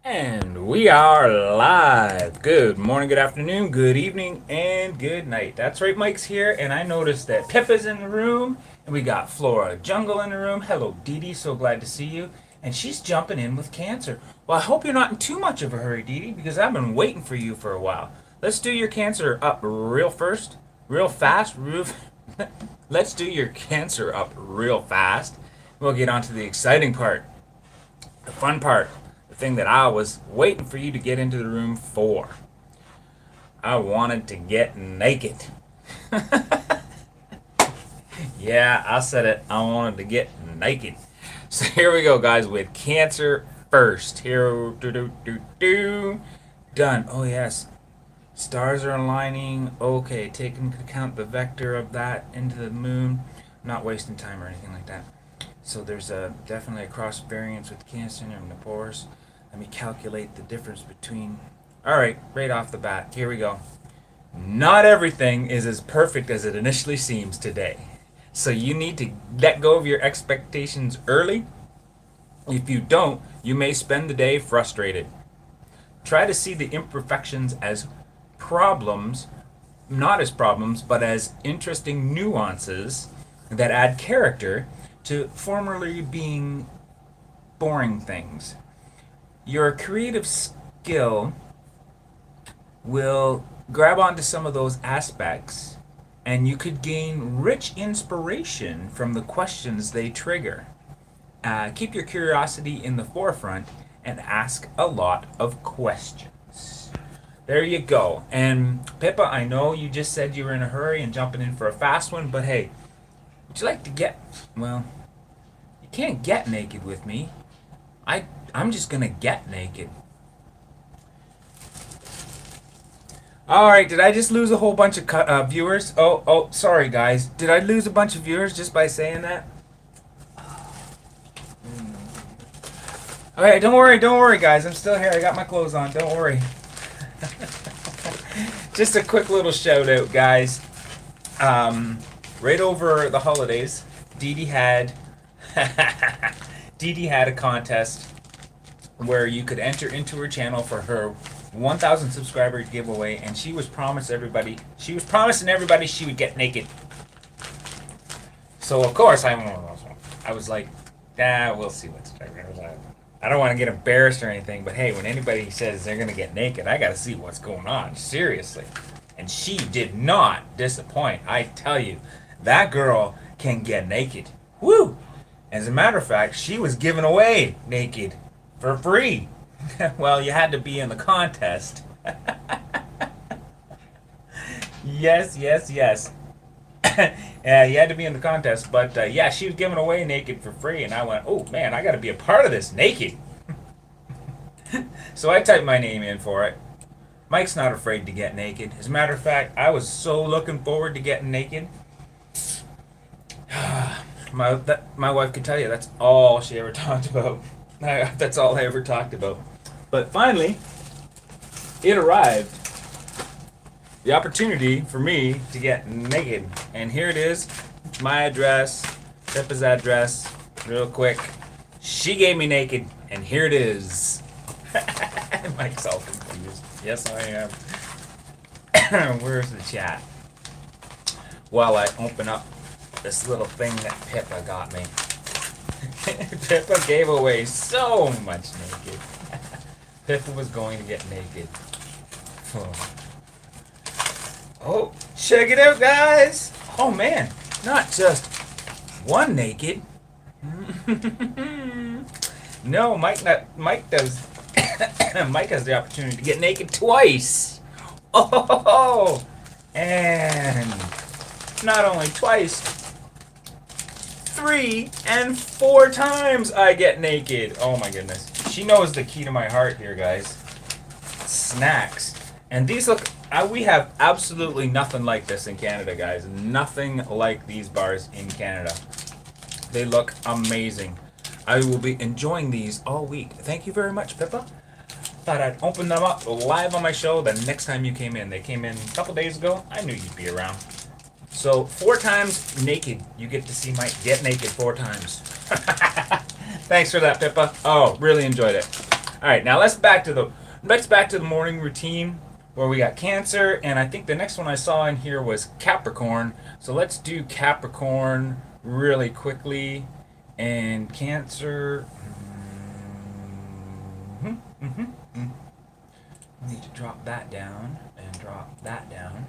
And we are live. Good morning, good afternoon, good evening, and good night. That's right, Mike's here, and I noticed that Pippa's in the room, and we got Flora Jungle in the room. Hello, Dee Dee, so glad to see you. And she's jumping in with Cancer. Well, I hope you're not in too much of a hurry, Dee Dee, because I've been waiting for you for a while. Let's do your Cancer up real fast. Let's do your Cancer up real fast. We'll get on to the exciting part, the fun part. The thing that I was waiting for you to get into the room for. I wanted to get naked. Yeah, I said it. I wanted to get naked. So here we go, guys, with Cancer first. Here, done. Oh, yes. Stars are aligning. Okay, taking into account the vector of that into the moon. I'm not wasting time or anything like that. So there's definitely a cross variance with Cancer and the Taurus. Let me calculate the difference between. All right, right off the bat, here we go. Not everything is as perfect as it initially seems today. So you need to let go of your expectations early. If you don't, you may spend the day frustrated. Try to see the imperfections as problems, not as problems, but as interesting nuances that add character to formerly being boring things. Your creative skill will grab onto some of those aspects, and you could gain rich inspiration from the questions they trigger. Keep your curiosity in the forefront and ask a lot of questions. There you go. And Pippa, I know you just said you were in a hurry and jumping in for a fast one, but hey, would you like to well, you can't get naked with me. I'm just gonna get naked. All right, did I just lose a whole bunch of viewers? Oh, sorry guys. Did I lose a bunch of viewers just by saying that? Okay, don't worry guys. I'm still here. I got my clothes on. Don't worry. Just a quick little shout out, guys. Right over the holidays, Dee Dee had a contest where you could enter into her channel for her 1,000 subscriber giveaway, and she was promising everybody she would get naked. So of course I was like, we'll see what's. I don't want to get embarrassed or anything, but hey, when anybody says they're gonna get naked, I gotta see what's going on. Seriously. And she did not disappoint. I tell you, that girl can get naked. Woo! As a matter of fact, she was giving away naked for free. Well, you had to be in the contest. Yes. Yeah, you had to be in the contest. But yeah, she was giving away naked for free. And I went, oh man, I got to be a part of this naked. So I typed my name in for it. Mike's not afraid to get naked. As a matter of fact, I was so looking forward to getting naked. My wife could tell you that's all she ever talked about. That's all I ever talked about. But finally, it arrived. The opportunity for me to get naked. And here it is. My address, Pippa's address, real quick. She gave me naked, and here it is. Mike's all confused. Yes, I am. Where's the chat? While I open up this little thing that Pippa got me. Pippa gave away so much naked. Pippa was going to get naked. Oh, check it out, guys! Oh man, not just one naked. No, Mike does. Mike has the opportunity to get naked twice. Oh, and not only twice, 3 and 4 times I get naked. Oh my goodness. She knows the key to my heart here, guys. Snacks. And these look, we have absolutely nothing like this in Canada, guys. Nothing like these bars in Canada. They look amazing. I will be enjoying these all week. Thank you very much, Pippa. Thought I'd open them up live on my show the next time you came in. They came in a couple days ago. I knew you'd be around. So 4 times naked. You get to see Mike get naked 4 times. Thanks for that, Pippa. Oh, really enjoyed it. All right, now let's back to the morning routine where we got Cancer, and I think the next one I saw in here was Capricorn. So let's do Capricorn really quickly, and Cancer. I need to drop that down and drop that down,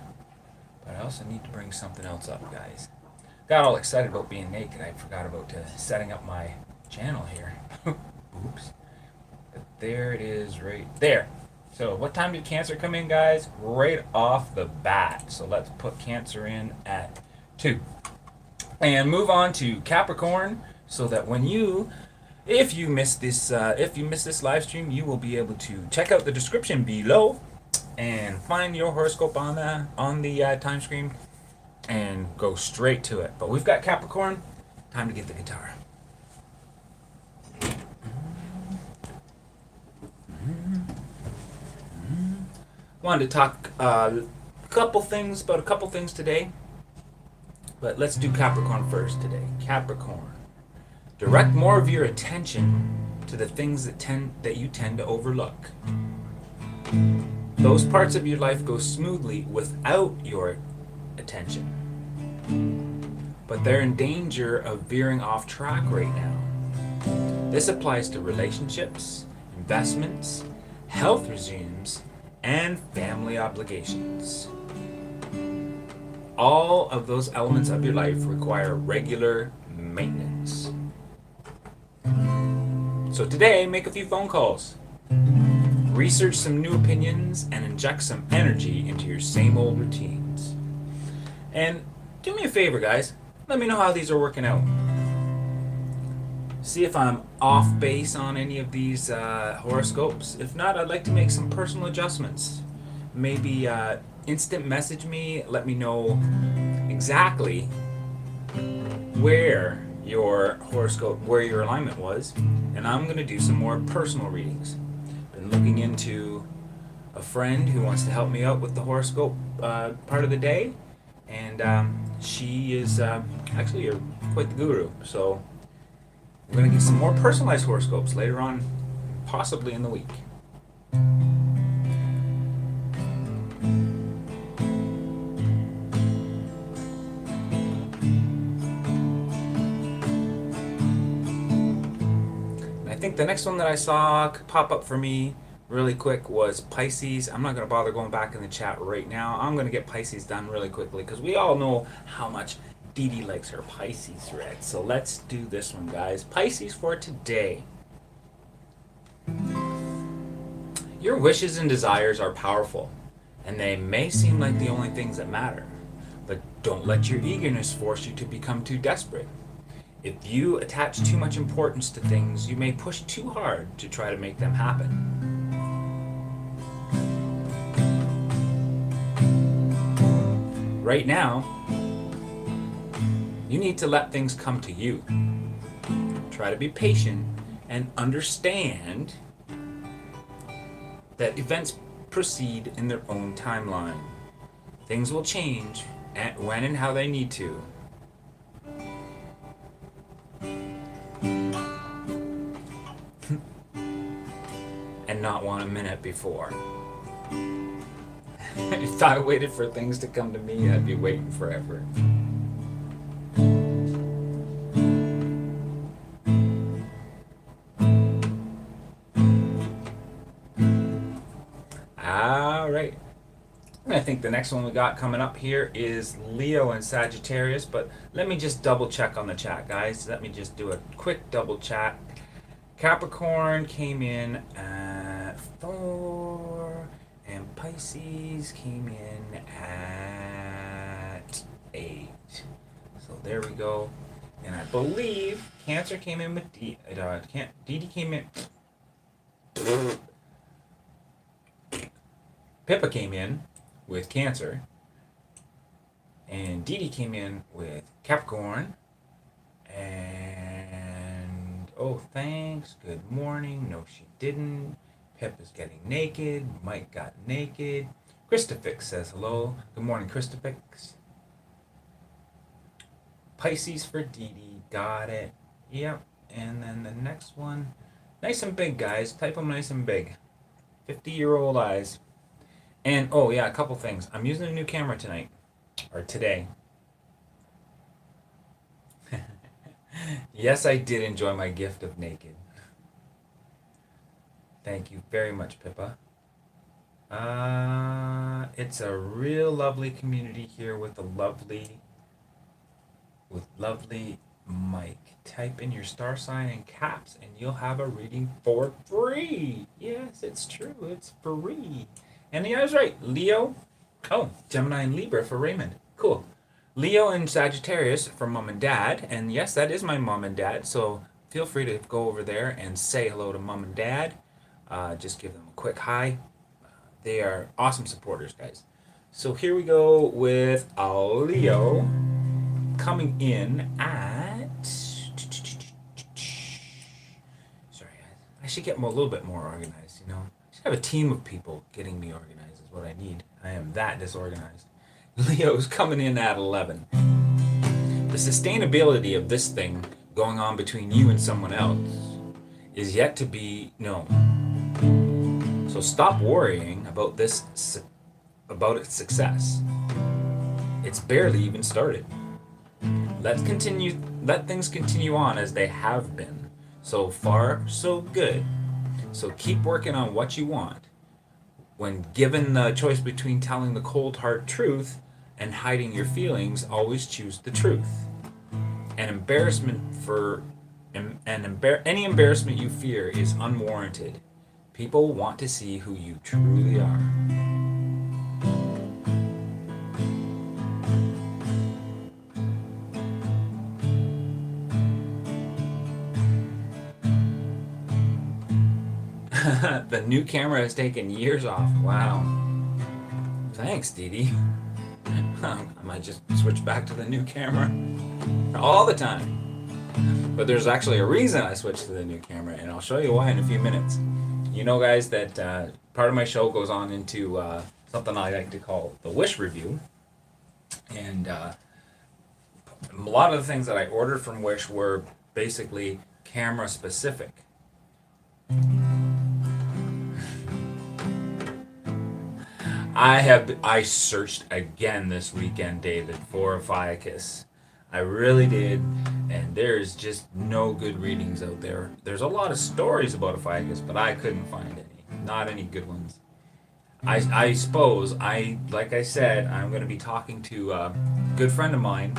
but I also need to bring something else up, guys. Got all excited about being naked. I forgot about setting up my channel here. Oops. But there it is right there. So what time did Cancer come in, guys? Right off the bat. So let's put Cancer in at 2. And move on to Capricorn, so that if you miss this live stream, you will be able to check out the description below and find your horoscope on the time screen and go straight to it. But we've got Capricorn. Time to get the guitar. Wanted to talk about a couple things today, but let's do Capricorn first today. Capricorn, direct more of your attention to the things that you tend to overlook. Those parts of your life go smoothly without your attention, but they're in danger of veering off track right now. This applies to relationships, investments, health regimes, and family obligations. All of those elements of your life require regular maintenance. So today, make a few phone calls. Research some new opinions and inject some energy into your same old routines. And do me a favor, guys. Let me know how these are working out. See if I'm off base on any of these horoscopes. If not, I'd like to make some personal adjustments. Maybe instant message me, let me know exactly where your horoscope, where your alignment was, and I'm going to do some more personal readings. Been looking into a friend who wants to help me out with the horoscope part of the day, and she is actually quite the guru, so we're going to get some more personalized horoscopes later on, possibly in the week. I think the next one that I saw pop up for me really quick was Pisces. I'm not going to bother going back in the chat right now. I'm going to get Pisces done really quickly because we all know how much Dee Dee likes her Pisces read. So let's do this one, guys. Pisces for today. Your wishes and desires are powerful, and they may seem like the only things that matter. But don't let your eagerness force you to become too desperate. If you attach too much importance to things, you may push too hard to try to make them happen. Right now, you need to let things come to you. Try to be patient and understand that events proceed in their own timeline. Things will change when and how they need to. And not 1 minute before. If I waited for things to come to me, I'd be waiting forever. Alright. I think the next one we got coming up here is Leo and Sagittarius, but let me just double check on the chat, guys. Let me just do a quick double check. Capricorn came in at 4, and Pisces came in at 8. So there we go. And I believe Cancer came in with Dee Dee came in. Pippa came in with Cancer, and Dee Dee came in with Capricorn, and oh, thanks, good morning. No, she didn't. Pippa's getting naked. Mike got naked. Christofix says hello. Good morning, Christofix. Pisces for Dee Dee, got it. Yep. And then the next one Nice and big, guys. Type them nice and big. 50-year-old eyes. And, oh yeah, a couple things. I'm using a new camera tonight. Or today. Yes, I did enjoy my gift of naked. Thank you very much, Pippa. It's a real lovely community here with lovely Mike. Type in your star sign in caps and you'll have a reading for free. Yes, it's true. It's free. And yeah, I was right. Leo. Oh, Gemini and Libra for Raymond. Cool. Leo and Sagittarius for mom and dad. And yes, that is my mom and dad. So feel free to go over there and say hello to mom and dad. Just give them a quick hi. They are awesome supporters, guys. So here we go with Leo coming in at... Sorry, I should get a little bit more organized, you know. I should have a team of people getting me organized is what I need. I am that disorganized. Leo's coming in at 11. The sustainability of this thing going on between you and someone else is yet to be known. So stop worrying about about its success. It's barely even started. Let things continue on as they have been. So far, so good. So keep working on what you want. When given the choice between telling the cold hard truth and hiding your feelings, always choose the truth. Any embarrassment you fear is unwarranted. People want to see who you truly are. The new camera has taken years off. Wow. Thanks, Dee Dee. I might just switch back to the new camera all the time. But there's actually a reason I switched to the new camera, and I'll show you why in a few minutes. You know, guys, that part of my show goes on into something I like to call the wish review. And a lot of the things that I ordered from Wish were basically camera specific. I searched again this weekend, David, for a Fiacus. I really did, and there's just no good readings out there. There's a lot of stories about a Fiacus, but I couldn't find any. Not any good ones. I suppose, like I said, I'm going to be talking to a good friend of mine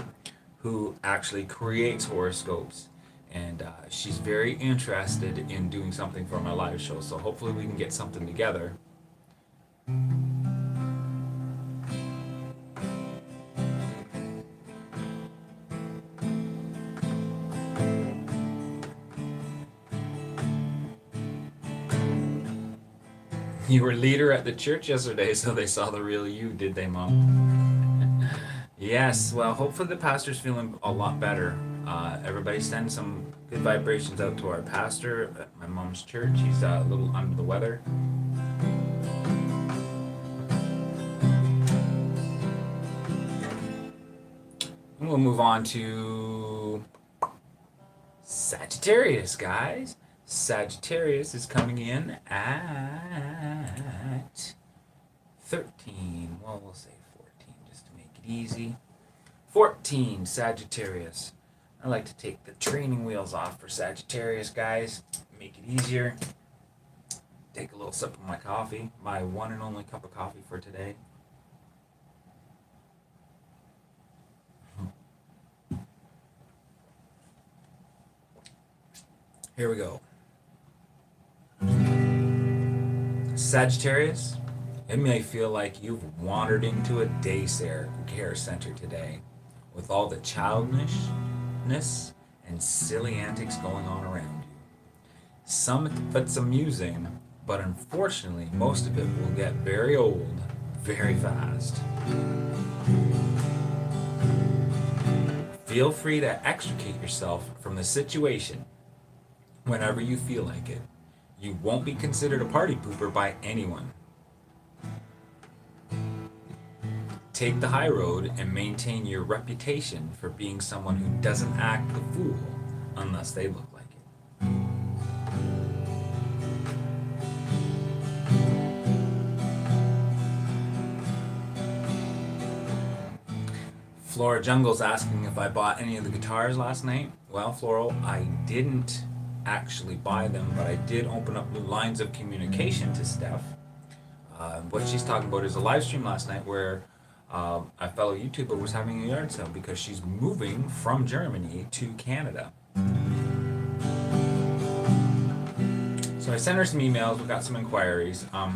who actually creates horoscopes, and she's very interested in doing something for my live show, so hopefully we can get something together. You were leader at the church yesterday, so they saw the real you, did they, Mom? Yes, well, hopefully the pastor's feeling a lot better. Everybody send some good vibrations out to our pastor at my mom's church. He's a little under the weather. And we'll move on to Sagittarius, guys. Sagittarius is coming in at 13. Well, we'll say 14 just to make it easy. 14, Sagittarius. I like to take the training wheels off for Sagittarius, guys. Make it easier. Take a little sip of my coffee. My one and only cup of coffee for today. Here we go. Sagittarius, it may feel like you've wandered into a daycare center today with all the childishness and silly antics going on around you. Some of it's amusing, but unfortunately most of it will get very old very fast. Feel free to extricate yourself from the situation whenever you feel like it. You won't be considered a party pooper by anyone. Take the high road and maintain your reputation for being someone who doesn't act the fool unless they look like it. Flora Jungle's asking if I bought any of the guitars last night. Well, Floral, I didn't actually buy them, but I did open up new lines of communication to Steph. What she's talking about is a live stream last night where a fellow YouTuber was having a yard sale because she's moving from Germany to Canada. So I sent her some emails, we got some inquiries. I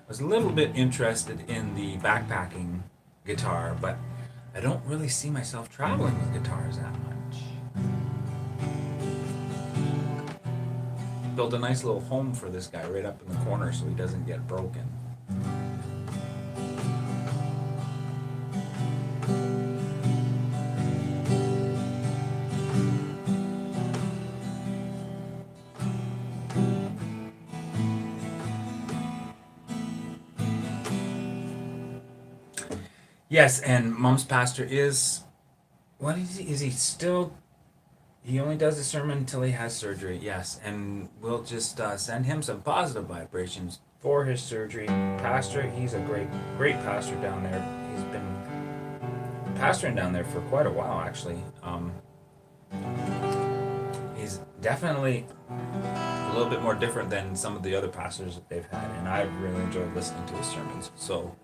was a little bit interested in the backpacking guitar, but I don't really see myself traveling with guitars that much. Built a nice little home for this guy right up in the corner so he doesn't get broken. Yes, and Mom's pastor is, what is he? Is he still, he only does the sermon until he has surgery, yes. And we'll just send him some positive vibrations for his surgery. Pastor, he's a great pastor down there. He's been pastoring down there for quite a while, actually. He's definitely a little bit more different than some of the other pastors that they've had, and I've really enjoyed listening to his sermons. So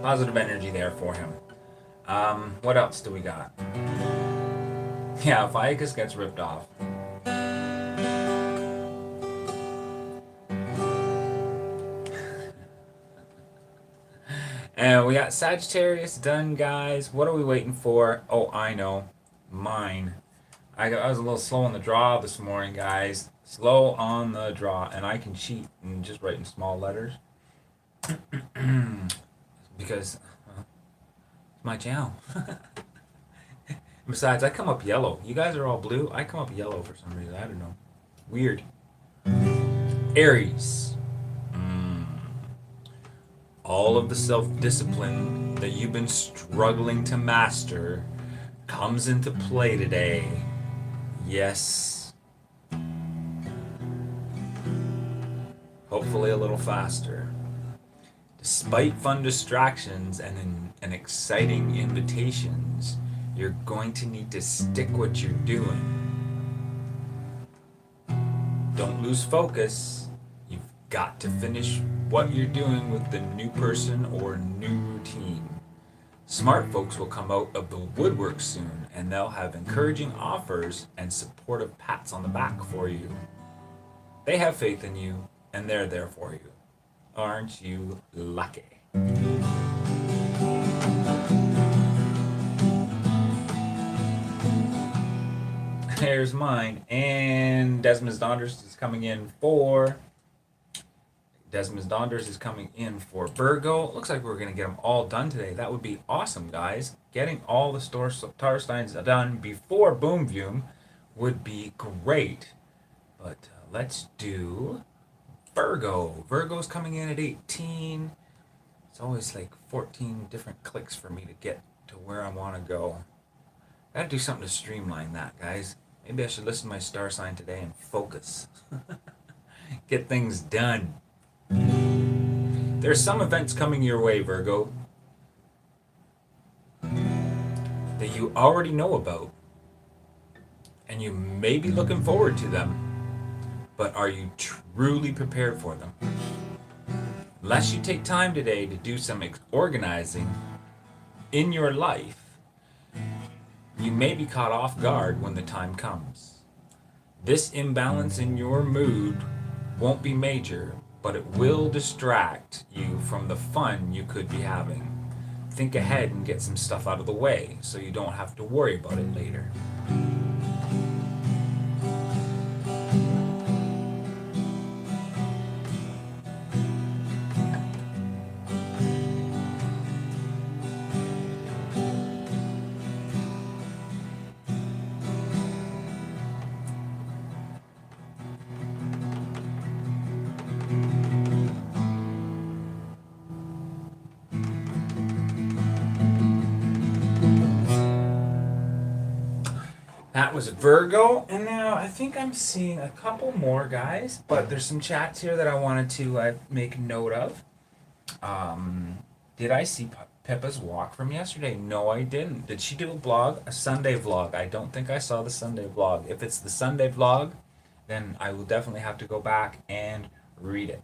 positive energy there for him. What else do we got? Yeah, Fiacus gets ripped off. And we got Sagittarius done, guys. What are we waiting for? Oh, I know. Mine. I was a little slow on the draw this morning, guys. Slow on the draw. And I can cheat and just write in small letters. Because it's my channel. Besides, I come up yellow. You guys are all blue. I come up yellow for some reason. I don't know. Weird. Aries. All of the self-discipline that you've been struggling to master comes into play today. Yes. Hopefully a little faster. Despite fun distractions and exciting invitations, you're going to need to stick what you're doing. Don't lose focus. You've got to finish what you're doing with the new person or new routine. Smart folks will come out of the woodwork soon, and they'll have encouraging offers and supportive pats on the back for you. They have faith in you, and they're there for you. Aren't you lucky? There's mine. And Desmond Donders is coming in for Virgo. Looks like we're going to get them all done today. That would be awesome, guys. Getting all the star signs done before Boom Boom would be great. But let's do Virgo. Virgo's coming in at 18. It's always like 14 different clicks for me to get to where I want to go. Gotta do something to streamline that, guys. Maybe I should listen to my star sign today and focus. Get things done. There's some events coming your way, Virgo, that you already know about. And you may be looking forward to them. But are you truly prepared for them? Unless you take time today to do some organizing in your life, you may be caught off guard when the time comes. This imbalance in your mood won't be major, but it will distract you from the fun you could be having. Think ahead and get some stuff out of the way so you don't have to worry about it later. That was Virgo, and now I think I'm seeing a couple more, guys, but there's some chats here that I wanted to make note of. Did I see Pippa's walk from yesterday. No, I didn't. Did she do a vlog? A Sunday vlog? I don't think I saw the Sunday vlog. If it's the Sunday vlog, then I will definitely have to go back and read it.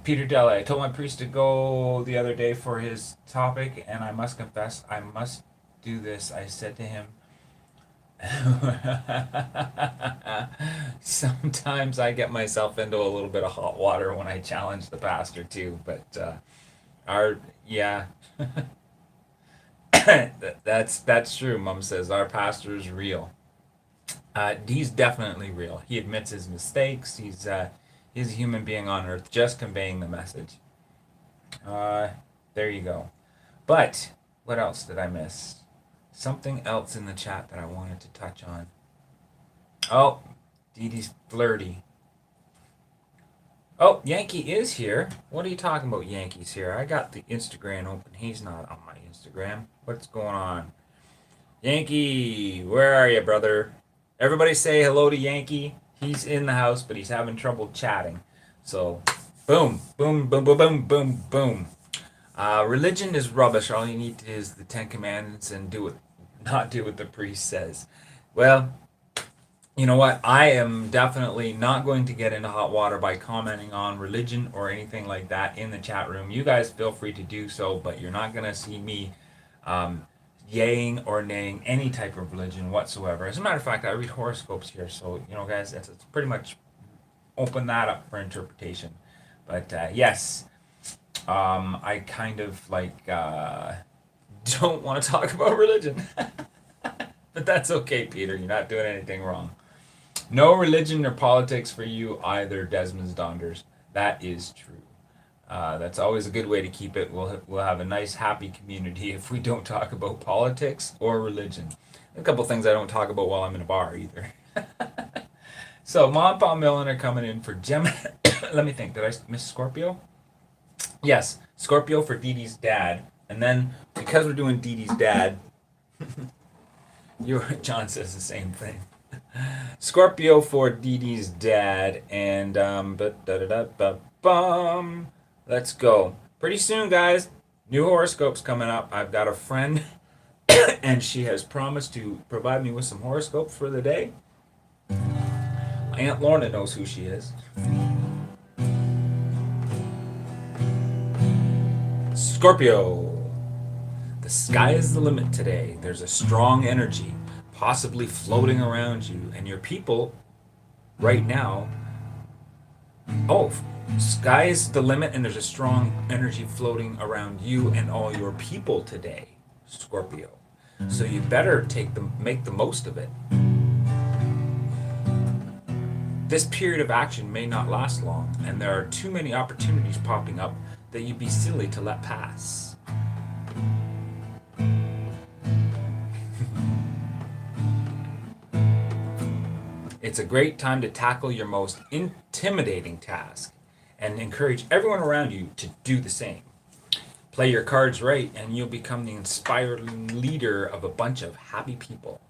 Peter Dele, I told my priest to go the other day for his topic, and I must confess, I must do this. I said to him, sometimes I get myself into a little bit of hot water when I challenge the pastor too, but yeah, that's true. Mom says our pastor is real. He's definitely real. He admits his mistakes. He's a human being on earth, just conveying the message. There you go. But what else did I miss? Something else in the chat that I wanted to touch on. Oh, Dee Dee's flirty. Oh, Yankee is here. What are you talking about, Yankee's here? I got the Instagram open. He's not on my Instagram. What's going on? Yankee, where are you, brother? Everybody say hello to Yankee. He's in the house, but he's having trouble chatting. So, boom, boom, boom, boom, boom, boom, boom. Religion is rubbish. All you need is the Ten Commandments and not do what the priest says. Well, you know what? I am definitely not going to get into hot water by commenting on religion or anything like that in the chat room. You guys feel free to do so, but you're not going to see me yaying or naying any type of religion whatsoever. As a matter of fact, I read horoscopes here, so, you know, guys, it's pretty much open that up for interpretation. But yes, I kind of like don't want to talk about religion. But that's okay, Peter. You're not doing anything wrong. No religion or politics for you either, Desmond's Donders. That is true. That's always a good way to keep it. We'll have a nice, happy community if we don't talk about politics or religion. A couple things I don't talk about while I'm in a bar either. So, Mom and Pa Millen are coming in for Gemini. Let me think. Did I miss Scorpio? Yes, Scorpio for Dee Dee's dad. And then, because we're doing Dee Dee's dad, John says the same thing. Scorpio for Dee Dee's dad, and let's go. Pretty soon, guys. New horoscopes coming up. I've got a friend, and she has promised to provide me with some horoscopes for the day. My Aunt Lorna knows who she is. Scorpio. The sky is the limit today. There's a strong energy possibly floating around you and your people right now. Oh, sky is the limit and there's a strong energy floating around you and all your people today, Scorpio. So you better make the most of it. This period of action may not last long, and there are too many opportunities popping up that you'd be silly to let pass. It's a great time to tackle your most intimidating task and encourage everyone around you to do the same. Play your cards right and you'll become the inspiring leader of a bunch of happy people.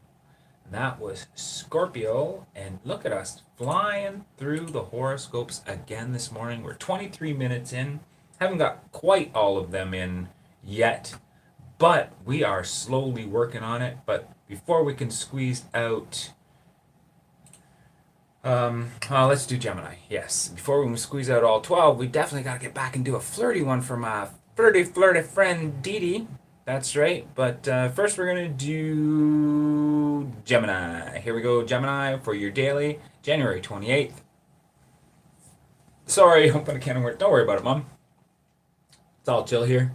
That was Scorpio, and look at us flying through the horoscopes again this morning. We're 23 minutes in. Haven't got quite all of them in yet, but we are slowly working on it. But before we can squeeze out let's do Gemini. Yes, before we can squeeze out all 12, we definitely got to get back and do a flirty one for my flirty friend Dee Dee. That's right. But first we're going to do Gemini. Here we go, Gemini, for your daily, January 28th. Sorry, open a can of worms. Don't worry about it, Mom. It's all chill here.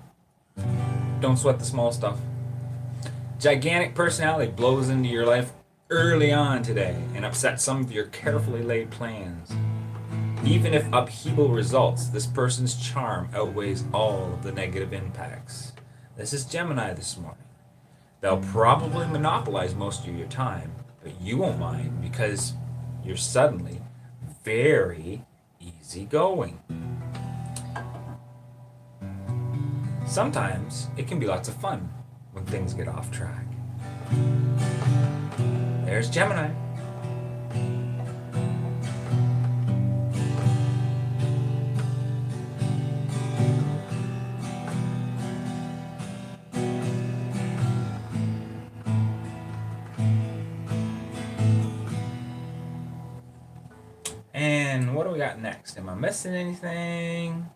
Don't sweat the small stuff. Gigantic personality blows into your life early on today and upset some of your carefully laid plans. Even if upheaval results, this person's charm outweighs all of the negative impacts. This is Gemini this morning. They'll probably monopolize most of your time, but you won't mind because you're suddenly very easygoing. Sometimes it can be lots of fun when things get off track. There's Gemini. And what do we got next? Am I missing anything?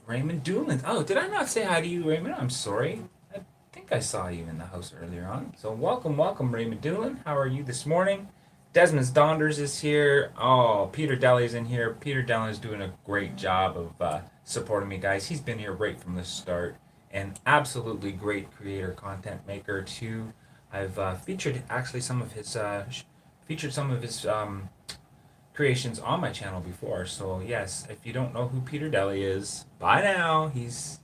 Raymond Doolin. Oh, did I not say hi to you, Raymond? I'm sorry. I think I saw you in the house earlier on. So welcome, Raymond Doolin. How are you this morning? Desmond Donders is here. Oh, Peter Deli's in here. Peter Deli is doing a great job of supporting me, guys. He's been here right from the start. And absolutely great creator, content maker too. I've featured actually featured some of his creations on my channel before. So yes, if you don't know who Peter Deli is, by now he's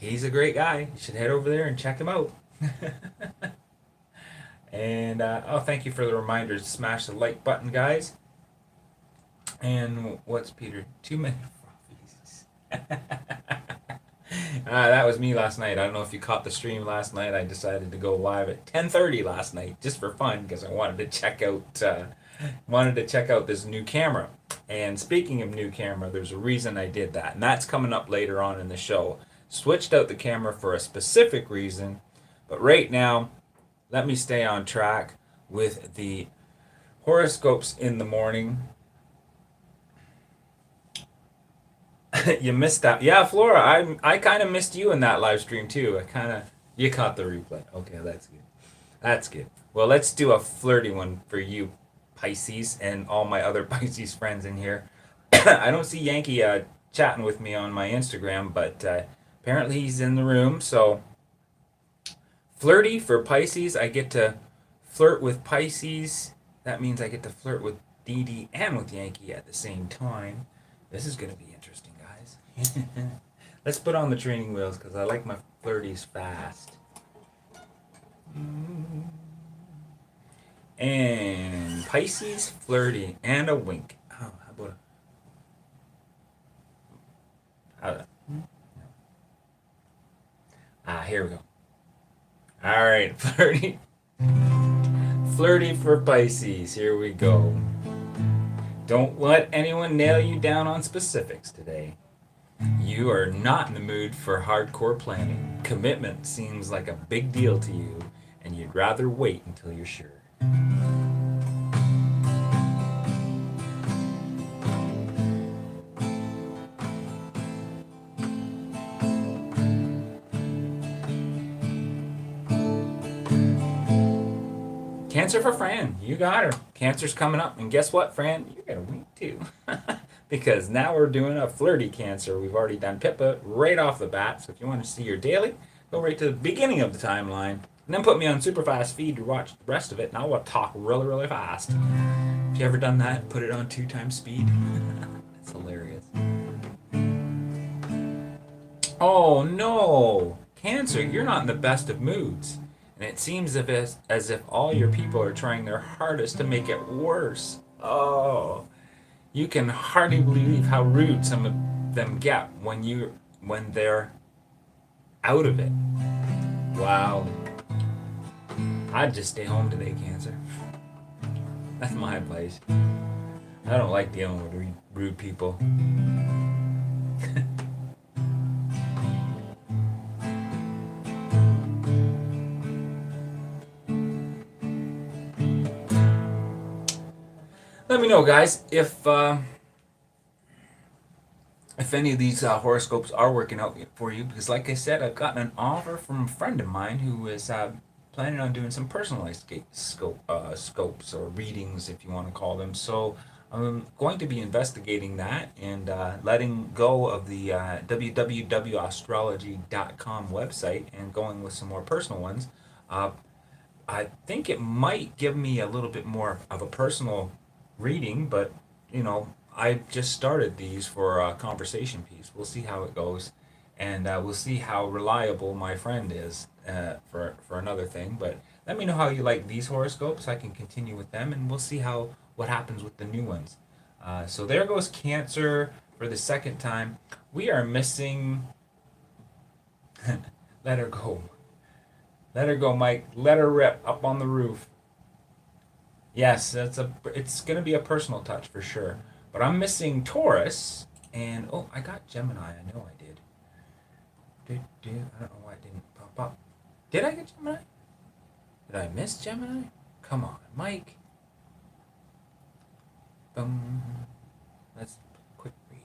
a great guy. You should head over there and check him out. And oh, thank you for the reminder to smash the like button, guys. And what's Peter? 2 minute frothies. That was me last night. I don't know if you caught the stream last night. I decided to go live at 10:30 last night just for fun because I wanted to check out this new camera. And speaking of new camera, there's a reason I did that, and that's coming up later on in the show. Switched out the camera for a specific reason, but right now, let me stay on track with the horoscopes in the morning. You missed that. Yeah, Flora, I kind of missed you in that live stream too. You caught the replay. Okay, that's good. That's good. Well, let's do a flirty one for you, Pisces, and all my other Pisces friends in here. I don't see Yankee chatting with me on my Instagram, but apparently he's in the room. So, flirty for Pisces. I get to flirt with Pisces. That means I get to flirt with Dee Dee and with Yankee at the same time. This is going to be interesting, guys. Let's put on the training wheels because I like my flirties fast. And Pisces, flirty, and a wink. Oh, how about here we go. All right, flirty. Flirty for Pisces. Here we go. Don't let anyone nail you down on specifics today. You are not in the mood for hardcore planning. Commitment seems like a big deal to you, and you'd rather wait until you're sure. Cancer for Fran. You got her. Cancer's coming up. And guess what, Fran? You got a wink too. Because now we're doing a flirty Cancer. We've already done Pippa right off the bat. So if you want to see your daily, go right to the beginning of the timeline. And then put me on super fast feed to watch the rest of it. And I'll talk really, really fast. Have you ever done that? Put it on 2 times speed? It's hilarious. Oh no! Cancer, you're not in the best of moods. And it seems as if all your people are trying their hardest to make it worse. Oh, you can hardly believe how rude some of them get when they're out of it. Wow. I'd just stay home today, Cancer. That's my advice. I don't like dealing with rude people. Let me know, guys, if any of these horoscopes are working out for you, because like I said, I've gotten an offer from a friend of mine who is planning on doing some personalized scopes or readings, if you want to call them. So I'm going to be investigating that and letting go of the www.astrology.com website and going with some more personal ones. I think it might give me a little bit more of a personal reading, but I just started these for a conversation piece. We'll see how it goes, and we'll see how reliable my friend is for another thing. But let me know how you like these horoscopes. I can continue with them, and we'll see what happens with the new ones. So there goes Cancer for the second time. We are missing. Let her go. Let her go, Mike. Let her rip up on the roof. Yes, it's going to be a personal touch for sure. But I'm missing Taurus, and oh, I got Gemini. I know I did. I don't know why it didn't pop up. Did I get Gemini? Did I miss Gemini? Come on, Mike. Boom. Let's quick read.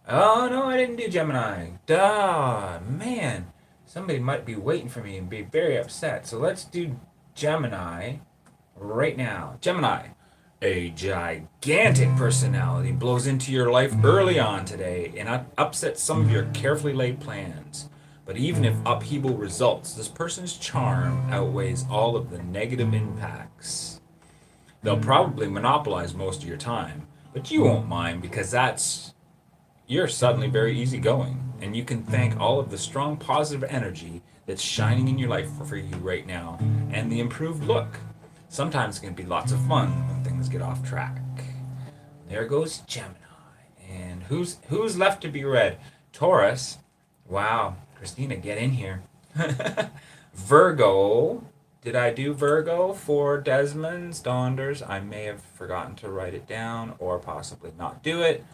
Oh no, I didn't do Gemini. Duh, man. Somebody might be waiting for me and be very upset. So let's do Gemini right now. Gemini. A gigantic personality blows into your life early on today and upsets some of your carefully laid plans. But even if upheaval results, this person's charm outweighs all of the negative impacts. They'll probably monopolize most of your time, but you won't mind because you're suddenly very easygoing, and you can thank all of the strong positive energy that's shining in your life for you right now and the improved look. Sometimes it can be lots of fun when things get off track. There goes Gemini. And who's left to be read? Taurus. Wow, Christina, get in here. Virgo. Did I do Virgo for Desmond's Donders? I may have forgotten to write it down or possibly not do it.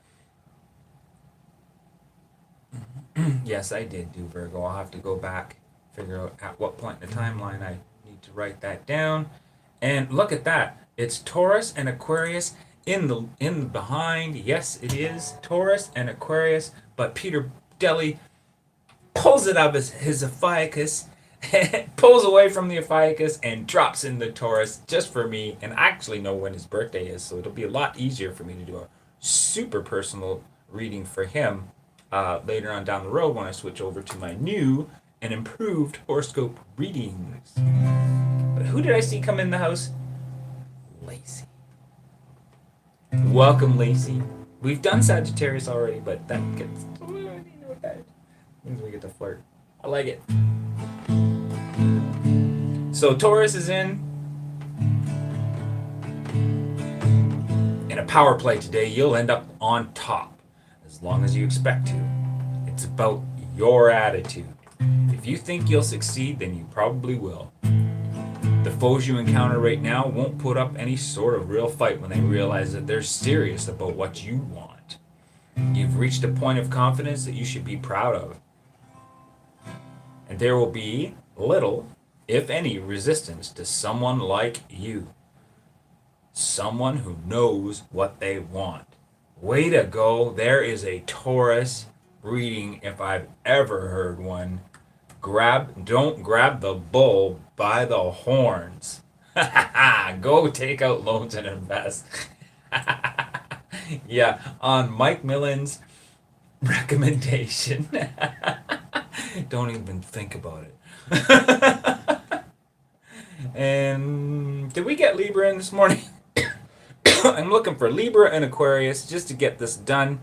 Yes, I did do Virgo. I'll have to go back, figure out at what point in the timeline I need to write that down. And look at that. It's Taurus and Aquarius in the behind. Yes, it is Taurus and Aquarius, but Peter Deli pulls it out of his Ophiuchus, pulls away from the Ophiuchus and drops in the Taurus just for me. And I actually know when his birthday is, so it'll be a lot easier for me to do a super personal reading for him later on down the road when I switch over to my new and improved horoscope readings. But who did I see come in the house? Lacey. Welcome, Lacey. We've done Sagittarius already, but that gets... means we get to flirt. I like it. So Taurus is in a power play today. You'll end up on top as long as you expect to. It's about your attitude. If you think you'll succeed, then you probably will. The foes you encounter right now won't put up any sort of real fight when they realize that they're serious about what you want. You've reached a point of confidence that you should be proud of. And there will be little, if any, resistance to someone like you. Someone who knows what they want. Way to go. There is a Taurus reading if I've ever heard one. Don't grab the bull by the horns. Go take out loans and invest. Yeah, on Mike Millen's recommendation. Don't even think about it. And did we get Libra in this morning? I'm looking for Libra and Aquarius just to get this done.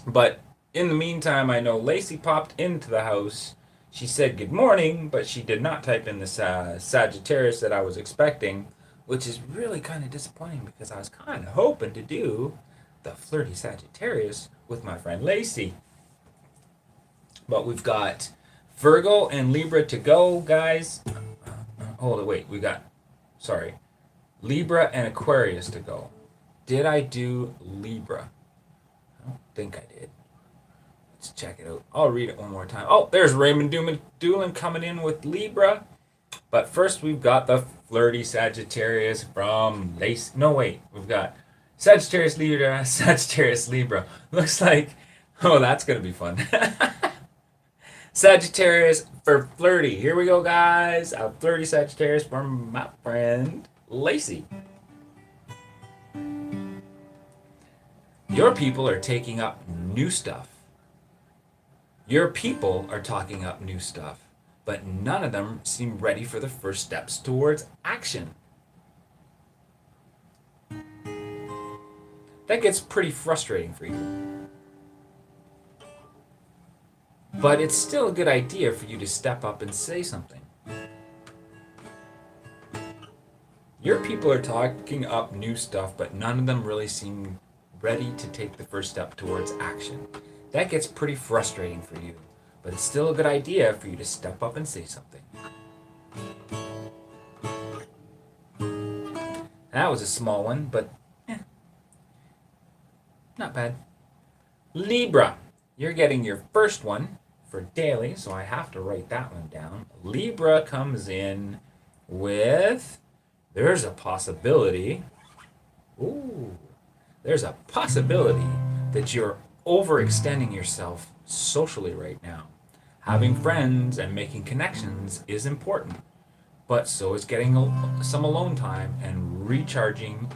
But in the meantime, I know Lacey popped into the house. She said good morning, but she did not type in the Sagittarius that I was expecting, which is really kind of disappointing because I was kind of hoping to do the flirty Sagittarius with my friend Lacey. But we've got Virgo and Libra to go, guys. Hold it, wait. Libra and Aquarius to go. Did I do Libra? I don't think I did. Let's check it out. I'll read it one more time. Oh, there's Raymond Doolin coming in with Libra. But first we've got the flirty Sagittarius from Lacey. No, wait. We've got Sagittarius Libra, Sagittarius Libra. Looks like, oh, that's going to be fun. Sagittarius for flirty. Here we go, guys. A flirty Sagittarius from my friend Lacey. Your people are taking up new stuff. Your people are talking up new stuff, but none of them seem ready for the first steps towards action. That gets pretty frustrating for you. But it's still a good idea for you to step up and say something. Your people are talking up new stuff, but none of them really seem ready to take the first step towards action. That gets pretty frustrating for you, but it's still a good idea for you to step up and say something. That was a small one, but not bad. Libra, you're getting your first one for daily, so I have to write that one down. Libra comes in with, there's a possibility that you're overextending yourself socially right now. Having friends and making connections is important, but so is getting some alone time and recharging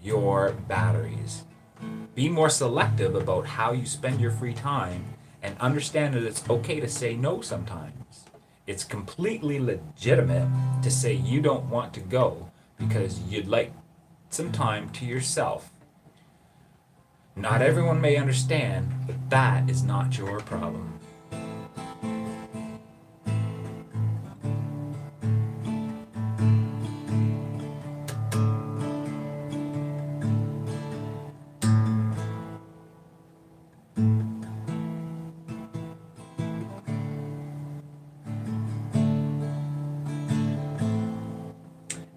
your batteries. Be more selective about how you spend your free time and understand that it's okay to say no sometimes. It's completely legitimate to say you don't want to go because you'd like some time to yourself. Not everyone may understand, but that is not your problem.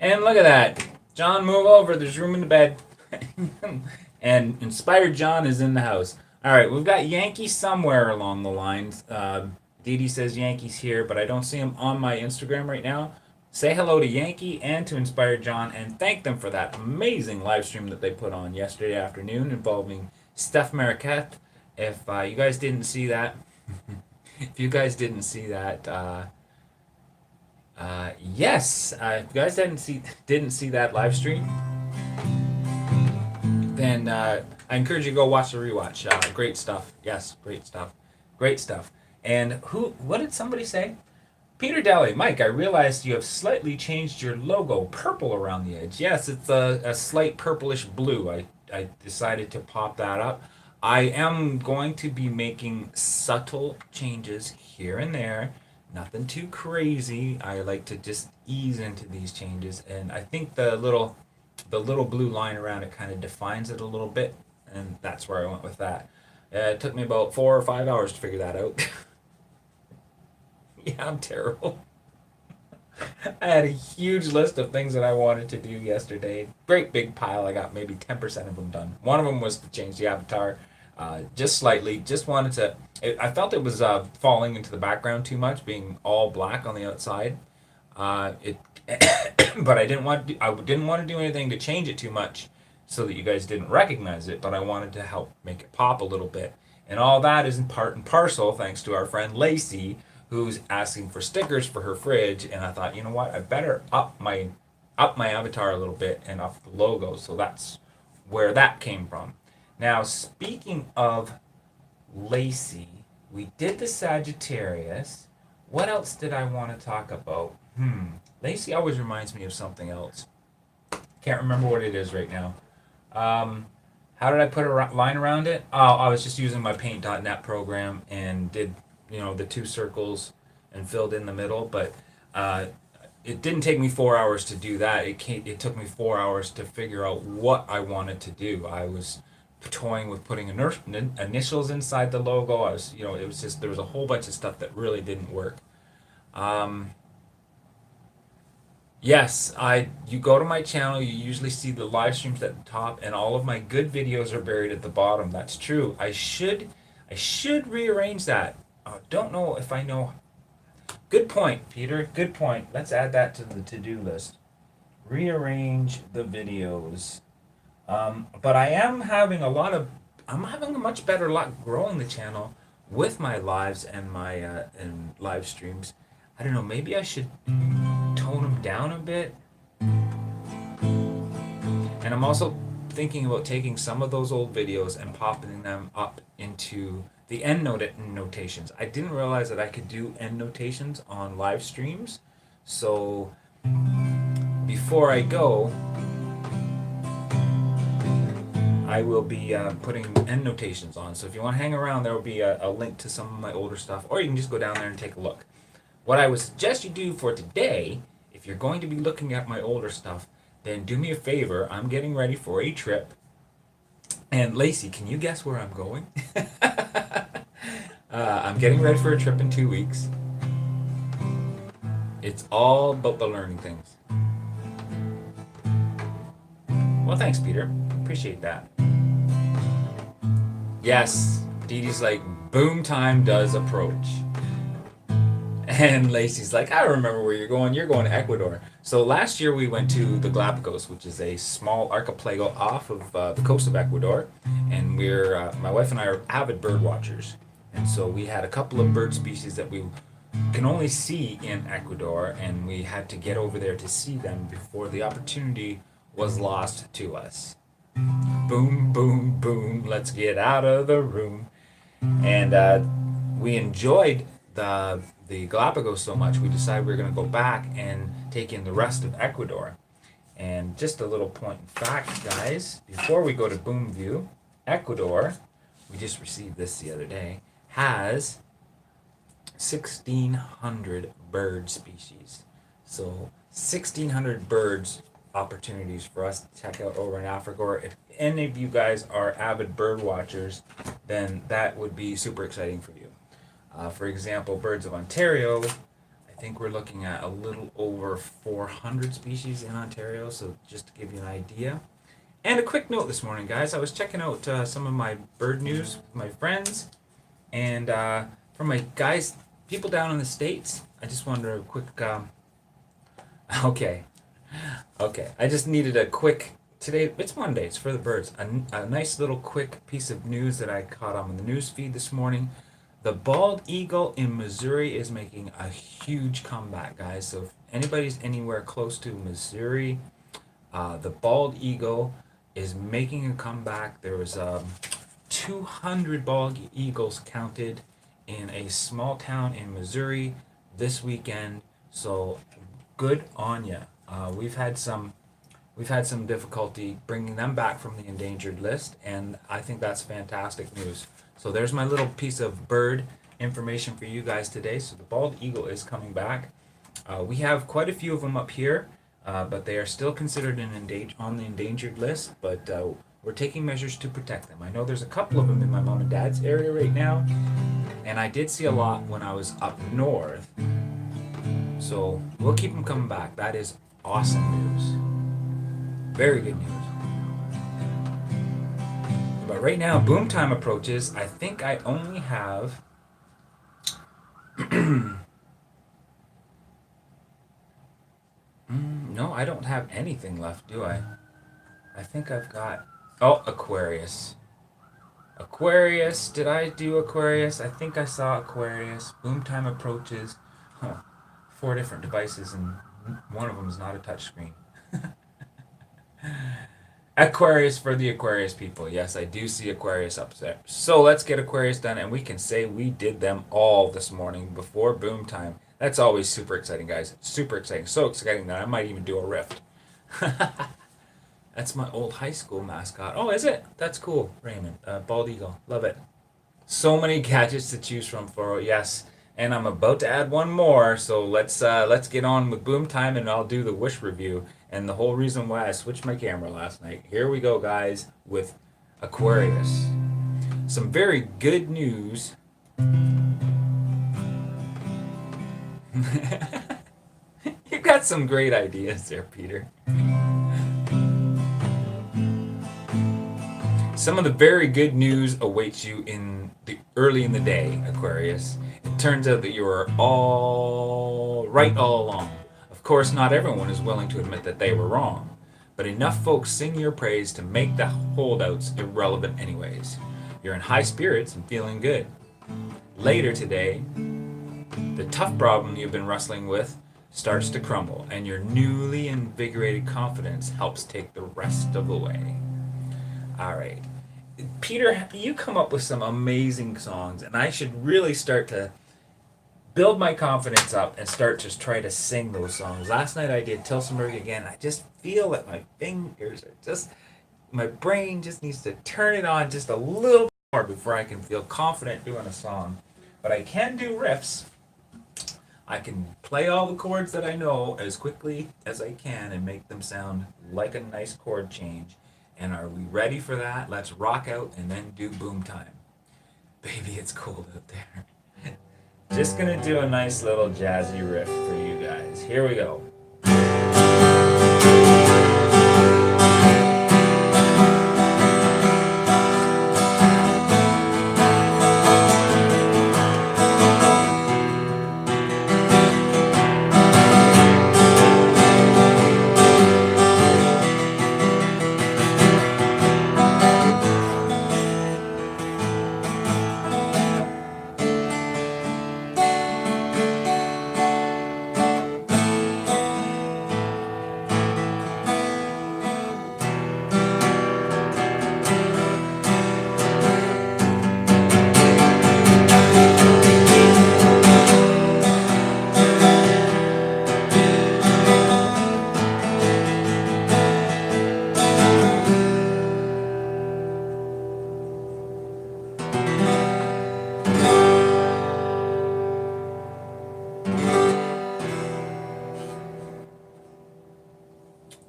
And look at that. John, move over. There's room in the bed. And Inspired John is in the house. All right, we've got Yankee somewhere along the lines. Dee Dee says Yankee's here, but I don't see him on my Instagram right now. Say hello to Yankee and to Inspired John and thank them for that amazing live stream that they put on yesterday afternoon involving Steph Mariquette. If you guys didn't see that, yes, if you guys didn't see, that live stream, then I encourage you to go watch the rewatch. Great stuff. Yes, great stuff. Great stuff. And what did somebody say? Peter Daly, Mike, I realized you have slightly changed your logo purple around the edge. Yes, it's a slight purplish blue. I decided to pop that up. I am going to be making subtle changes here and there. Nothing too crazy. I like to just ease into these changes, and I think the little blue line around it kind of defines it a little bit, and that's where I went with that. It took me about 4 or 5 hours to figure that out. Yeah, I'm terrible. I had a huge list of things that I wanted to do yesterday. Great big pile. I got maybe 10% of them done. One of them was to change the avatar. Just slightly. Just wanted to. I felt it was falling into the background too much, being all black on the outside. But I didn't want to do anything to change it too much, so that you guys didn't recognize it. But I wanted to help make it pop a little bit, and all that is in part and parcel thanks to our friend Lacey, who's asking for stickers for her fridge. And I thought, you know what, I better up my avatar a little bit and up the logo. So that's where that came from. Now, speaking of Lacey, we did the Sagittarius. What else did I want to talk about? Lacey always reminds me of something else. Can't remember what it is right now. How did I put a line around it? Oh, I was just using my paint.net program and did, the 2 circles and filled in the middle. But it didn't take me 4 hours to do that. It took me 4 hours to figure out what I wanted to do. I was toying with putting initials inside the logo. It was just, there was a whole bunch of stuff that really didn't work. Yes, you go to my channel, you usually see the live streams at the top, and all of my good videos are buried at the bottom. That's true. I should rearrange that. Don't know if I know. Good point, Peter. Good point. Let's add that to the to-do list. Rearrange the videos. But I am having I'm having a much better luck growing the channel with my lives and my and live streams. I don't know, maybe I should tone them down a bit. And I'm also thinking about taking some of those old videos and popping them up into the end notations. I didn't realize that I could do end notations on live streams. So before I go, I will be putting end notations on. So if you want to hang around, there will be a link to some of my older stuff, or you can just go down there and take a look. What I would suggest you do for today, if you're going to be looking at my older stuff, then do me a favor. I'm getting ready for a trip. And Lacey, can you guess where I'm going? I'm getting ready for a trip in 2 weeks. It's all about the learning things. Well, thanks, Peter. Appreciate that. Yes, Dee Dee's like, boom time does approach. And Lacey's like, I remember where you're going. You're going to Ecuador. So last year we went to the Galapagos, which is a small archipelago off of the coast of Ecuador. And my wife and I are avid bird watchers. And so we had a couple of bird species that we can only see in Ecuador, and we had to get over there to see them before the opportunity was lost to us. Boom, boom, boom, let's get out of the room. And we enjoyed the Galapagos so much, we decided we were going to go back and take in the rest of Ecuador. And just a little point in fact, guys, before we go to Boom View, Ecuador, we just received this the other day, has 1,600 bird species. So 1,600 birds opportunities for us to check out over in Africa. Or if any of you guys are avid bird watchers, then that would be super exciting for you. For example, birds of Ontario, I think we're looking at a little over 400 species in Ontario, so just to give you an idea. And a quick note this morning, guys, I was checking out some of my bird news with my friends, and from my guys, people down in the States, I just wanted a quick, okay, I just needed a quick, today, it's Monday, it's for the birds, a nice little quick piece of news that I caught on the news feed this morning. The bald eagle in Missouri is making a huge comeback, guys. So if anybody's anywhere close to Missouri, the bald eagle is making a comeback. There was 200 bald eagles counted in a small town in Missouri this weekend. So good on ya. We've had some difficulty bringing them back from the endangered list, and I think that's fantastic news. So there's my little piece of bird information for you guys today. So the bald eagle is coming back. We have quite a few of them up here, but they are still considered on the endangered list, but we're taking measures to protect them. I know there's a couple of them in my mom and dad's area right now, and I did see a lot when I was up north. So we'll keep them coming back. That is awesome news. Very good news. But right now, boom time approaches. I think I only have no, I don't have anything left, do I? I think I've got, Aquarius. Aquarius, did I do Aquarius? I think I saw Aquarius. Boom time approaches. 4 different devices, and one of them is not a touchscreen. Aquarius for the Aquarius people. Yes, I do see Aquarius up there. So let's get Aquarius done, and we can say we did them all this morning before boom time. That's always super exciting, guys. Super exciting. So exciting that I might even do a rift. That's my old high school mascot. Oh, is it? That's cool, Raymond. Bald eagle. Love it. So many gadgets to choose from for, yes. And I'm about to add one more, so let's get on with boom time, and I'll do the wish review and the whole reason why I switched my camera last night. Here we go, guys, with Aquarius. Some very good news. You got some great ideas there, Peter. Some of the very good news awaits you early in the day, Aquarius. It turns out that you were all right all along. Of course, not everyone is willing to admit that they were wrong, but enough folks sing your praise to make the holdouts irrelevant anyways. You're in high spirits and feeling good. Later today, the tough problem you've been wrestling with starts to crumble, and your newly invigorated confidence helps take the rest of the way. All right. Peter, you come up with some amazing songs, and I should really start to build my confidence up and start to try to sing those songs. Last night I did Tilsonburg again. I just feel that my fingers are just, my brain just needs to turn it on just a little more before I can feel confident doing a song. But I can do riffs. I can play all the chords that I know as quickly as I can and make them sound like a nice chord change. And are we ready for that? Let's rock out and then do boom time. Baby, it's cold out there. Just gonna do a nice little jazzy riff for you guys. Here we go.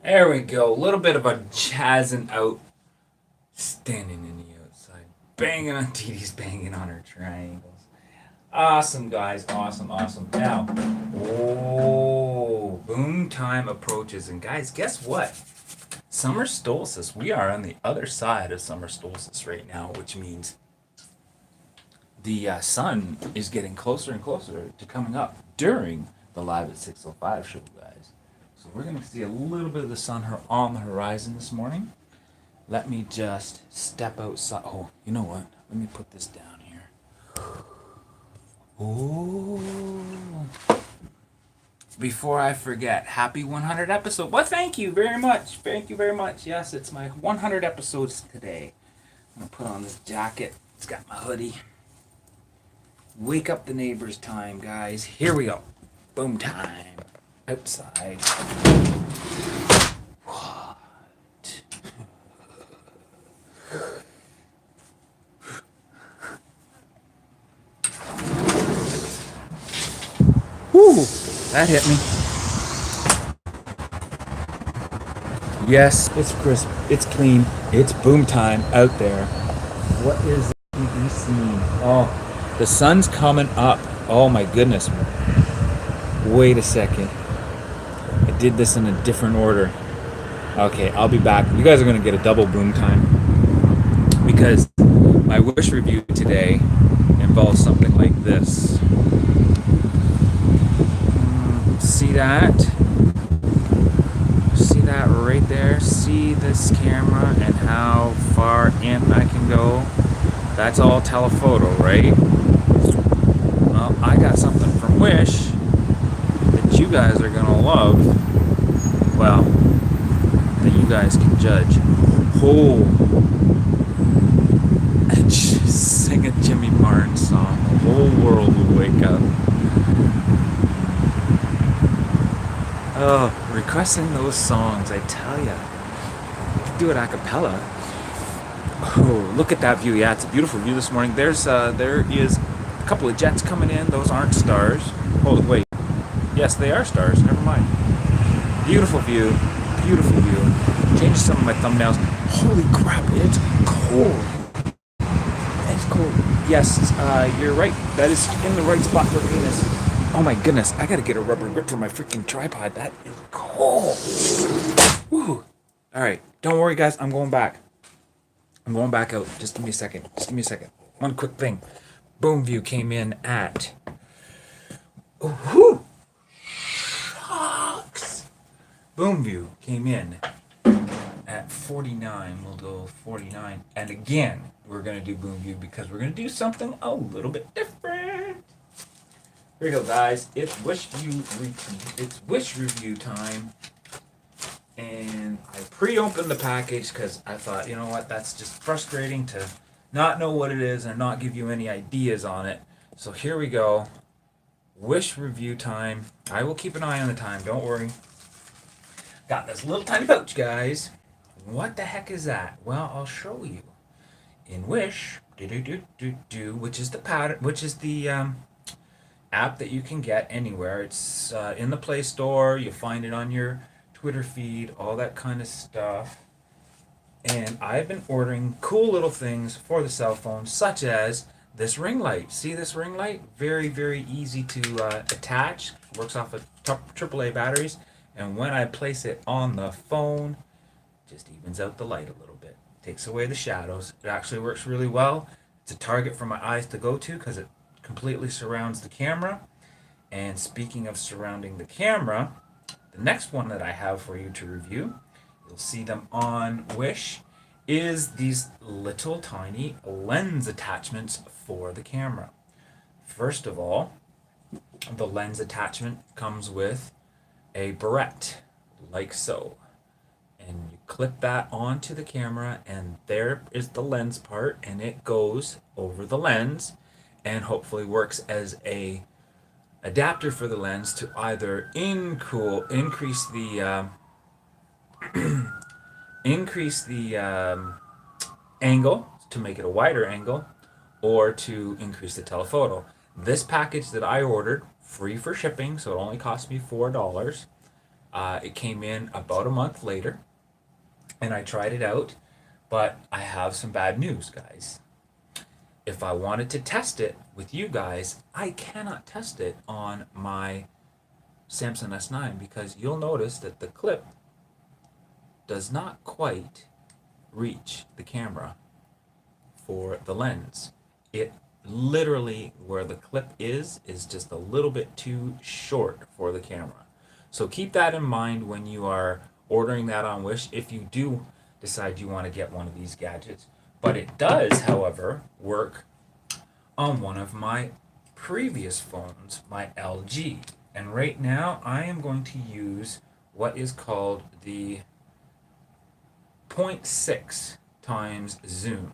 There we go. A little bit of a jazzing out, standing in the outside, banging on Dee banging on her triangles. Awesome, guys. Awesome, awesome. Now, boom time approaches. And guys, guess what? Summer solstice. We are on the other side of summer solstice right now, which means the sun is getting closer and closer to coming up during the Live at 6:05 show, guys. So we're going to see a little bit of the sun on the horizon this morning. Let me just step outside. Oh, you know what? Let me put this down here. Oh. Before I forget, happy 100 episode. Well, thank you very much. Thank you very much. Yes, it's my 100 episodes today. I'm going to put on this jacket. It's got my hoodie. Wake up the neighbors time, guys. Here we go. Boom time. Outside. What? Woo! That hit me. Yes, it's crisp. It's clean. It's boom time out there. What is the scene? Oh, the sun's coming up. Oh my goodness. Wait a second. I did this in a different order. Okay, I'll be back. You guys are going to get a double boom time because my wish review today involves something like this. See that? See that right there? See this camera and how far in I can go? That's all telephoto, right? Well, I got something from Wish that you guys are gonna love. Well, that you guys can judge. Oh, and sing a Jimmy Martin song. The whole world will wake up. Oh, requesting those songs, I tell ya. You can do it a cappella. Oh, look at that view. Yeah, it's a beautiful view this morning. There is a couple of jets coming in. Those aren't stars. Hold it, wait. Yes, they are stars. Never mind. Beautiful view. Beautiful view. Change some of my thumbnails. Holy crap, it's cold. It's cold. Yes, you're right. That is in the right spot for Venus. Oh my goodness, I gotta get a rubber grip for my freaking tripod. That is cold. Woo. Alright, don't worry guys, I'm going back. I'm going back out. Just give me a second. One quick thing. Boom view came in at... Woohoo! Shucks! Boom view came in at 49. We'll go 49. And again, we're gonna do boom view because we're gonna do something a little bit different. Here we go, guys. It's wish review time, and I pre-opened the package because I thought, you know what, that's just frustrating to not know what it is and not give you any ideas on it. So here we go. Wish review time. I will keep an eye on the time. Don't worry. Got this little tiny pouch, guys. What the heck is that? Well, I'll show you. In Wish, which is the pattern, which is the app that you can get anywhere. It's in the Play Store. You find it on your Twitter feed, all that kind of stuff. And I've been ordering cool little things for the cell phone, such as this ring light. See this ring light? Very, very easy to attach. Works off of AAA batteries. And when I place it on the phone, it just evens out the light a little bit. Takes away the shadows. It actually works really well. It's a target for my eyes to go to because it completely surrounds the camera. And speaking of surrounding the camera, the next one that I have for you to review, you'll see them on Wish, is these little tiny lens attachments for the camera. First of all, the lens attachment comes with a barrette, like so. And you clip that onto the camera, and there is the lens part, and it goes over the lens and hopefully works as a adapter for the lens to either increase the angle to make it a wider angle, or to increase the telephoto. This package that I ordered, free for shipping, so it only cost me $4. It came in about a month later, and I tried it out, but I have some bad news, guys. If I wanted to test it with you guys, I cannot test it on my Samsung S9 because you'll notice that the clip does not quite reach the camera for the lens. It literally, where the clip is just a little bit too short for the camera. So keep that in mind when you are ordering that on Wish if you do decide you want to get one of these gadgets. But it does, however, work on one of my previous phones, my LG. And right now I am going to use what is called the 0.6 times zoom.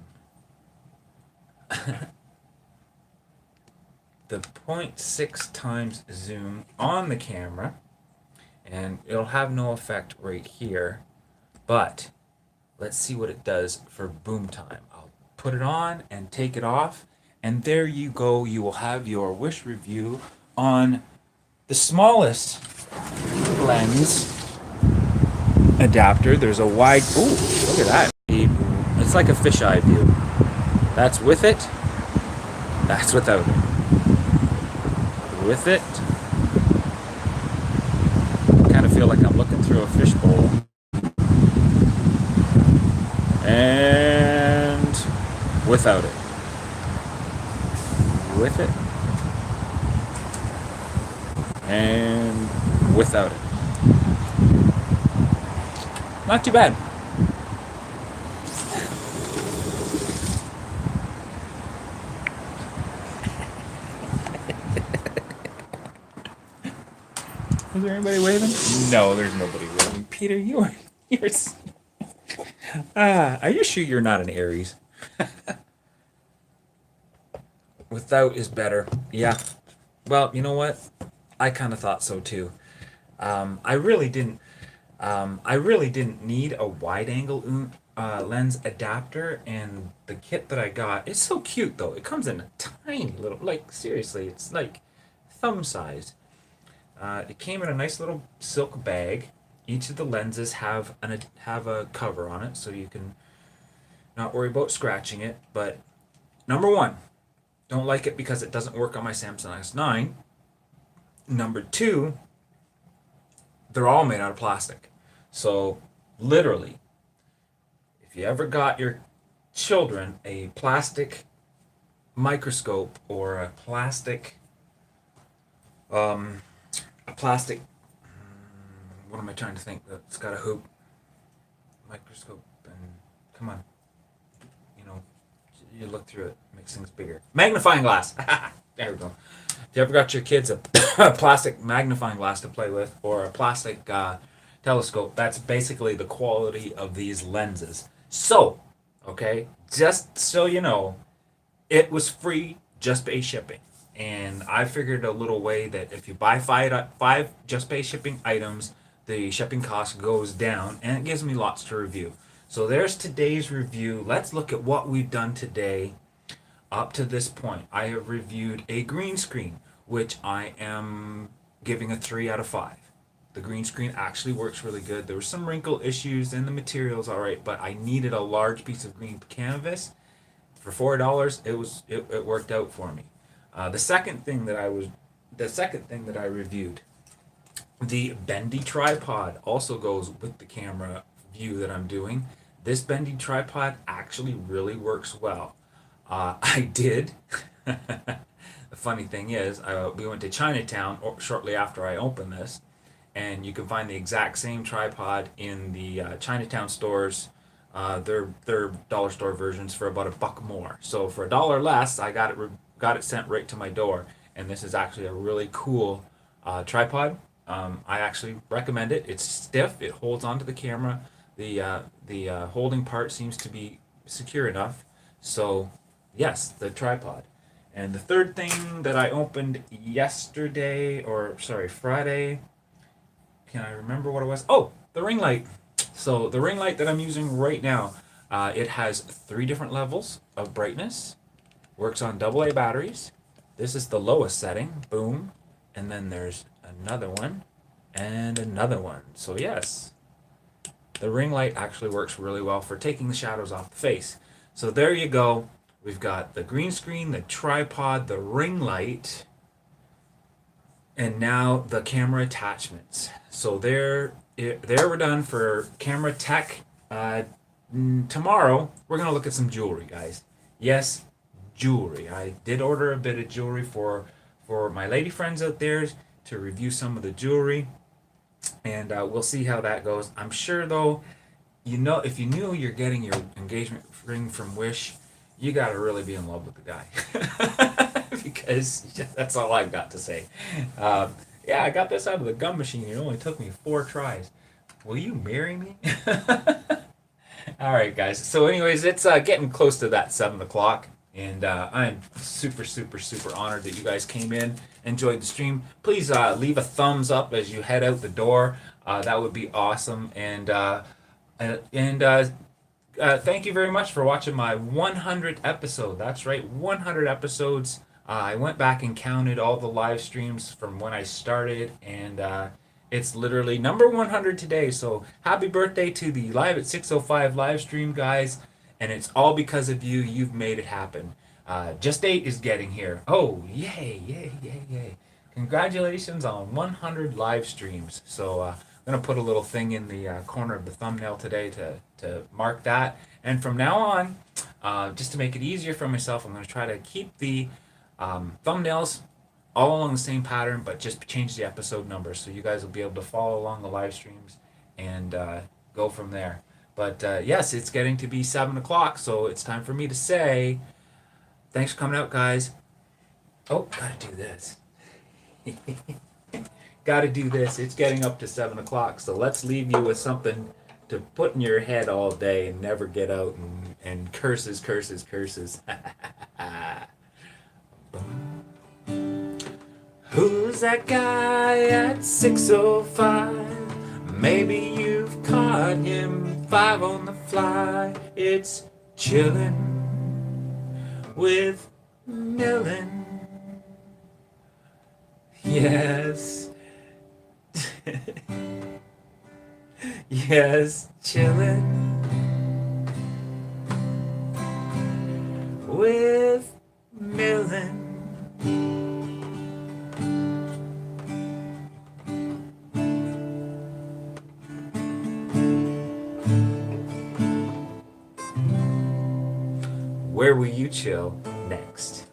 The 0.6 times zoom on the camera, and it'll have no effect right here, but let's see what it does for boom time. I'll put it on and take it off, and there you go. You will have your Wish review on the smallest lens adapter. There's a wide, ooh, look at that. It's like a fisheye view. That's with it, that's without it. With it, I kind of feel like I'm looking through a fishbowl. And without it. With it. And without it. Not too bad. Is there anybody waving? No, there's nobody waving. Peter, you're are you sure you're not an Aries? Without is better. Yeah. Well, you know what? I kind of thought so too. I really didn't. I really didn't need a wide-angle lens adapter, and the kit that I got, it's so cute though. It comes in a tiny little, like seriously, it's like thumb size. It came in a nice little silk bag. Each of the lenses have a cover on it, so you can not worry about scratching it. But number one, don't like it because it doesn't work on my Samsung S9. Number two, they're all made out of plastic. So literally, if you ever got your children a plastic microscope or a plastic what am I trying to think that's got a hoop microscope, and come on, you know, you look through it, makes things bigger. Magnifying glass. There we go. If you ever got your kids a plastic magnifying glass to play with, or a plastic telescope, that's basically the quality of these lenses. So, okay, just so you know, it was free, just pay shipping. And I figured a little way that if you buy five just pay shipping items, the shipping cost goes down, and it gives me lots to review. So there's today's review. Let's look at what we've done today. Up to this point, I have reviewed a green screen, which I am giving a 3 out of 5. The green screen actually works really good. There were some wrinkle issues and the material's all right, but I needed a large piece of green canvas. For $4, it worked out for me. The second thing that I reviewed, the bendy tripod also goes with the camera view that I'm doing. This bendy tripod actually really works well. I did. The funny thing is, we went to Chinatown shortly after I opened this, and you can find the exact same tripod in the Chinatown stores. Their dollar store versions for about $1 more. So for $1 less, I got it sent right to my door. And this is actually a really cool tripod. I actually recommend it. It's stiff. It holds onto the camera. The holding part seems to be secure enough. So yes, the tripod. And the third thing that I opened Friday. Can I remember what it was? Oh, the ring light. So the ring light that I'm using right now, it has 3 different levels of brightness. Works on AA batteries. This is the lowest setting. Boom. And then there's another one. and another one. So yes, the ring light actually works really well for taking the shadows off the face. So there you go. We've got the green screen, the tripod, the ring light, and now the camera attachments. So there we're done for camera tech. Tomorrow we're gonna look at some jewelry, guys. Yes, jewelry. I did order a bit of jewelry for my lady friends out there to review some of the jewelry, and we'll see how that goes. I'm sure though, if you knew you're getting your engagement ring from Wish, you gotta really be in love with the guy. Because that's all I've got to say. Yeah, I got this out of the gum machine. It only took me 4 tries. Will you marry me? All right, guys. So, anyways, it's getting close to that 7 o'clock, and I'm super, super, super honored that you guys came in, enjoyed the stream. Please leave a thumbs up as you head out the door. That would be awesome. Thank you very much for watching my 100th episode. That's right, 100 episodes. I went back and counted all the live streams from when I started, and it's literally number 100 today. So happy birthday to the Live at 6:05 live stream, guys. And it's all because of you. You've made it happen. Just 8 is getting here. Oh, yay, yay, yay, yay. Congratulations on 100 live streams. So I'm going to put a little thing in the corner of the thumbnail today to mark that. And from now on, just to make it easier for myself, I'm going to try to keep the thumbnails all along the same pattern, but just change the episode numbers so you guys will be able to follow along the live streams and go from there. But yes, it's getting to be 7 o'clock, so it's time for me to say thanks for coming out, guys. Oh, gotta do this. Gotta do this. It's getting up to 7 o'clock, so let's leave you with something to put in your head all day and never get out, and curses, curses, curses. Who's that guy at 6:05? Maybe you've caught him 5 on the fly. It's chillin' with Millen. Yes. Yes, chillin' with Millen. Where will you chill next?